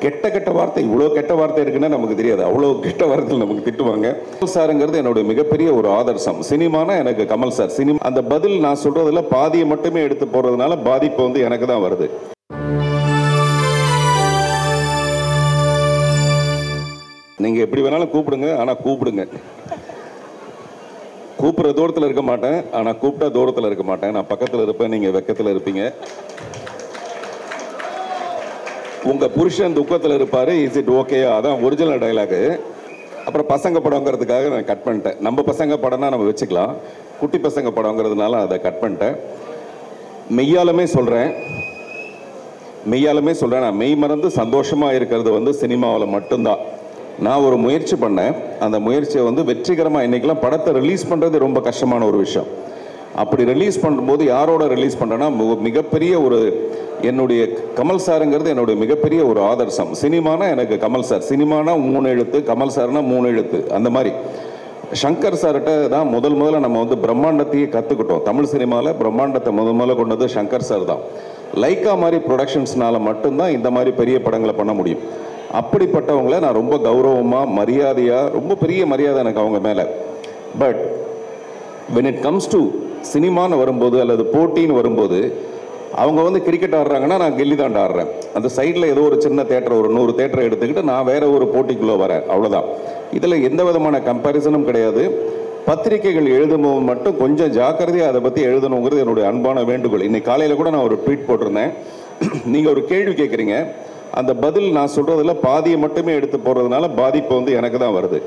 கெட்ட கெட்ட வார்த்தை, இவ்வளோ கெட்ட வார்த்தை இருக்குன்னா நமக்கு தெரியாது, அவ்வளோ கெட்ட வார்த்தையில் நமக்கு திட்டுவாங்க. கமல் சாருங்கிறது என்னுடைய மிகப்பெரிய ஒரு ஆதர்சம். சினிமானா எனக்கு கமல் சார். சினிமா அந்த பதில் நான் சொல்றதுல பாதியை மட்டுமே எடுத்து போறதுனால பாதிப்பு வந்து எனக்கு தான் வருது. நீங்க எப்படி வேணாலும் கூப்பிடுங்க, ஆனா கூப்பிடுங்க. கூப்பிடுற தூரத்தில் இருக்க மாட்டேன், ஆனா கூப்பிட்டா தூரத்தில் இருக்க மாட்டேன். நான் பக்கத்தில் இருப்பேன், நீங்க வெக்கத்தில் இருப்பீங்க. உங்க புருஷன் துக்கத்தில் இருப்பாரு, இஸ் இட் ஓகே? அதான் ஒரிஜினல் டைலாகு. அப்புறம் பசங்க படங்கிறதுக்காக நான் கட் பண்ணிட்டேன். நம்ம பசங்க படம்னா நம்ம வச்சுக்கலாம், குட்டி பசங்க படங்கிறதுனால அதை கட் பண்ணிட்டேன். மெய்யாலுமே சொல்றேன், நான் மெய் மறந்து சந்தோஷமா இருக்கிறது வந்து சினிமாவில் மட்டும்தான். நான் ஒரு முயற்சி பண்ணேன், அந்த முயற்சியை வந்து வெற்றிகரமாக இன்னைக்கெல்லாம் படத்தை ரிலீஸ் பண்ணுறது ரொம்ப கஷ்டமான ஒரு விஷயம். அப்படி ரிலீஸ் பண்ணும்போது யாரோட ரிலீஸ் பண்ணுறேன்னா, மிகப்பெரிய ஒரு என்னுடைய கமல் சாருங்கிறது என்னுடைய மிகப்பெரிய ஒரு ஆதர்சம். சினிமானா எனக்கு கமல் சார். சினிமானா 3 எழுத்து, கமல் சார்னா 3 எழுத்து. அந்த மாதிரி சங்கர் சார்கிட்ட தான் முதல்ல நம்ம வந்து பிரம்மாண்டத்தையே கற்றுக்கிட்டோம். தமிழ் சினிமாவில் பிரம்மாண்டத்தை முதல்ல கொண்டது சங்கர் சார் தான். லைக்கா மாதிரி ப்ரொடக்ஷன்ஸ்னால மட்டும்தான் இந்த மாதிரி பெரிய படங்களை பண்ண முடியும். அப்படிப்பட்டவங்களை நான் ரொம்ப கௌரவமாக, மரியாதையாக, ரொம்ப பெரிய மரியாதை எனக்கு அவங்க மேலே. But when it comes to சினிமான்னு வரும்போது அல்லது போட்டின்னு வரும்போது, அவங்க வந்து கிரிக்கெட் ஆடுறாங்கன்னா நான் கில்லி தாண்டா ஆடுறேன். அந்த சைடில் ஏதோ ஒரு சின்ன தேட்டர், ஒரு 100 தேட்டரை எடுத்துக்கிட்டு நான் வேற ஒரு போட்டிக்குள்ளே வரேன், அவ்வளோதான். இதில் எந்த விதமான கம்பேரிசனும் கிடையாது. பத்திரிகைகள் எழுதும்போது மட்டும் கொஞ்சம் ஜாக்கிரதையாக அதை பற்றி எழுதணுங்கிறது என்னுடைய அன்பான வேண்டுகோள். இன்னைக்கு காலையில் கூட நான் ஒரு ட்வீட் போட்டிருந்தேன். நீங்கள் ஒரு கேள்வி கேட்குறீங்க, அந்த பதில் நான் சொல்கிறதுல பாதியை மட்டுமே எடுத்து போகிறதுனால பாதிப்பு வந்து எனக்கு தான் வருது.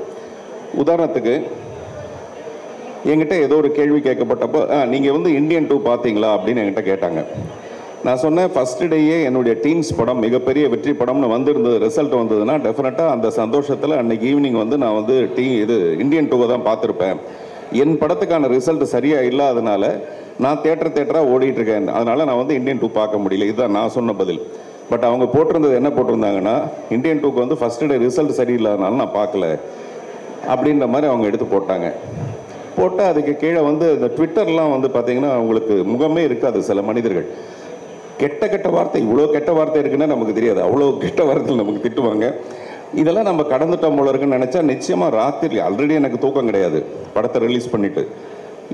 உதாரணத்துக்கு என்கிட்ட ஏதோ ஒரு கேள்வி கேட்கப்பட்டப்போ, நீங்கள் வந்து இந்தியன் 2 பார்த்தீங்களா அப்படின்னு என்கிட்ட கேட்டாங்க. நான் சொன்னேன், ஃபஸ்ட்டு டேயே என்னுடைய டீம்ஸ் படம் மிகப்பெரிய வெற்றி படம்னு வந்திருந்தது, ரிசல்ட் வந்ததுன்னா டெஃபினட்டாக அந்த சந்தோஷத்தில் அன்னைக்கு ஈவினிங் வந்து நான் வந்து இந்தியன் 2 தான் பார்த்துருப்பேன். என் படத்துக்கான ரிசல்ட் சரியாக இல்லாதனால நான் தேட்டராக ஓடிட்டுருக்கேன், அதனால் நான் வந்து இந்தியன் 2 பார்க்க முடியல. இதுதான் நான் சொன்ன பதில். பட் அவங்க போட்டிருந்தது என்ன போட்டிருந்தாங்கன்னா, இந்தியன் 2க்கு வந்து ஃபஸ்ட்டு டே ரிசல்ட் சரியில்லாதனால நான் பார்க்கல அப்படின்ற மாதிரி அவங்க எடுத்து போட்டாங்க. போட்டால் அதுக்கு கீழே வந்து இந்த ட்விட்டர்லாம் வந்து பார்த்தீங்கன்னா அவங்களுக்கு முகமே இருக்காது. சில மனிதர்கள் கெட்ட கெட்ட வார்த்தை, இவ்வளோ கெட்ட வார்த்தை இருக்குன்னா நமக்கு தெரியாது, அவ்வளோ கெட்ட வார்த்தையில் நமக்கு திட்டுவாங்க. இதெல்லாம் நம்ம கடந்துட்டோம் போல இருக்குன்னு நினச்சா நிச்சயமாக ராத்திரி ஆல்ரெடி எனக்கு தூக்கம் கிடையாது படத்தை ரிலீஸ் பண்ணிவிட்டு.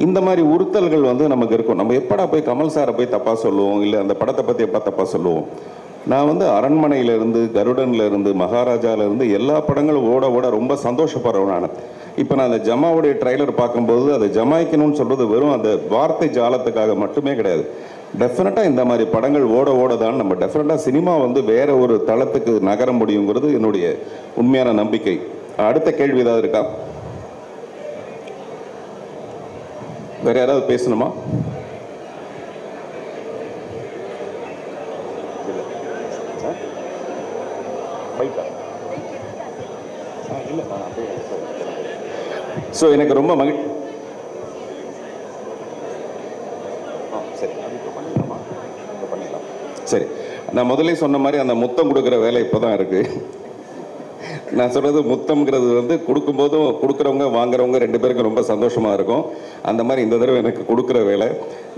இந்த மாதிரி உறுத்தல்கள் வந்து நமக்கு இருக்கும். நம்ம எப்படா போய் கமல் சாரை போய் தப்பாக சொல்லுவோம், இல்லை அந்த படத்தை பற்றி எப்போ தப்பாக சொல்லுவோம். நான் வந்து அரண்மனையிலேருந்து, கருடன்லேருந்து, மகாராஜாவிலேருந்து எல்லா படங்களும் ஓட ஓட ரொம்ப சந்தோஷப்படுறேன் நான். இப்போ நான் அந்த ஜமாவுடைய ட்ரைலர் பார்க்கும்போது அதை ஜமாய்க்கணும்னு சொல்கிறது வெறும் அந்த வார்த்தை ஜாலத்துக்காக மட்டுமே கிடையாது. டெஃபினட்டாக இந்த மாதிரி படங்கள் ஓட ஓட தான் நம்ம டெஃபினட்டாக சினிமா வந்து வேற ஒரு தளத்துக்கு நகர முடியுங்கிறது என்னுடைய உண்மையான நம்பிக்கை. அடுத்த கேள்வி ஏதாவது இருக்கா? வேற யாராவது பேசணுமா? ஸோ எனக்கு ரொம்ப சரி, நான் முதல்ல சொன்ன மாதிரி அந்த முத்தம் கொடுக்குற வேலை இப்போ தான் இருக்குது. நான் சொல்கிறது முத்தம்ங்கிறது வந்து கொடுக்கும்போதும் கொடுக்குறவங்க வாங்குறவங்க 2 பேருக்கும் ரொம்ப சந்தோஷமாக இருக்கும். அந்த மாதிரி இந்த தடவை எனக்கு கொடுக்குற வேலை.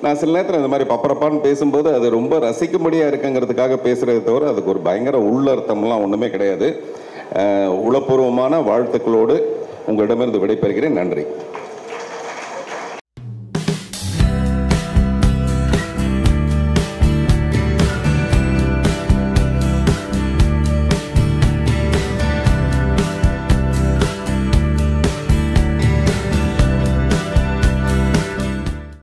நான் சில நேரத்தில் இந்த மாதிரி பப்பரப்பான்னு பேசும்போது அது ரொம்ப ரசிக்கும்படியாக இருக்குங்கிறதுக்காக பேசுகிறத தவிர அதுக்கு ஒரு பயங்கர உள்ளர்த்தம்லாம் ஒன்றுமே கிடையாது. உளப்பூர்வமான வாழ்த்துக்களோடு உங்களிடமிருந்து விடைபெறுகிறேன். நன்றி.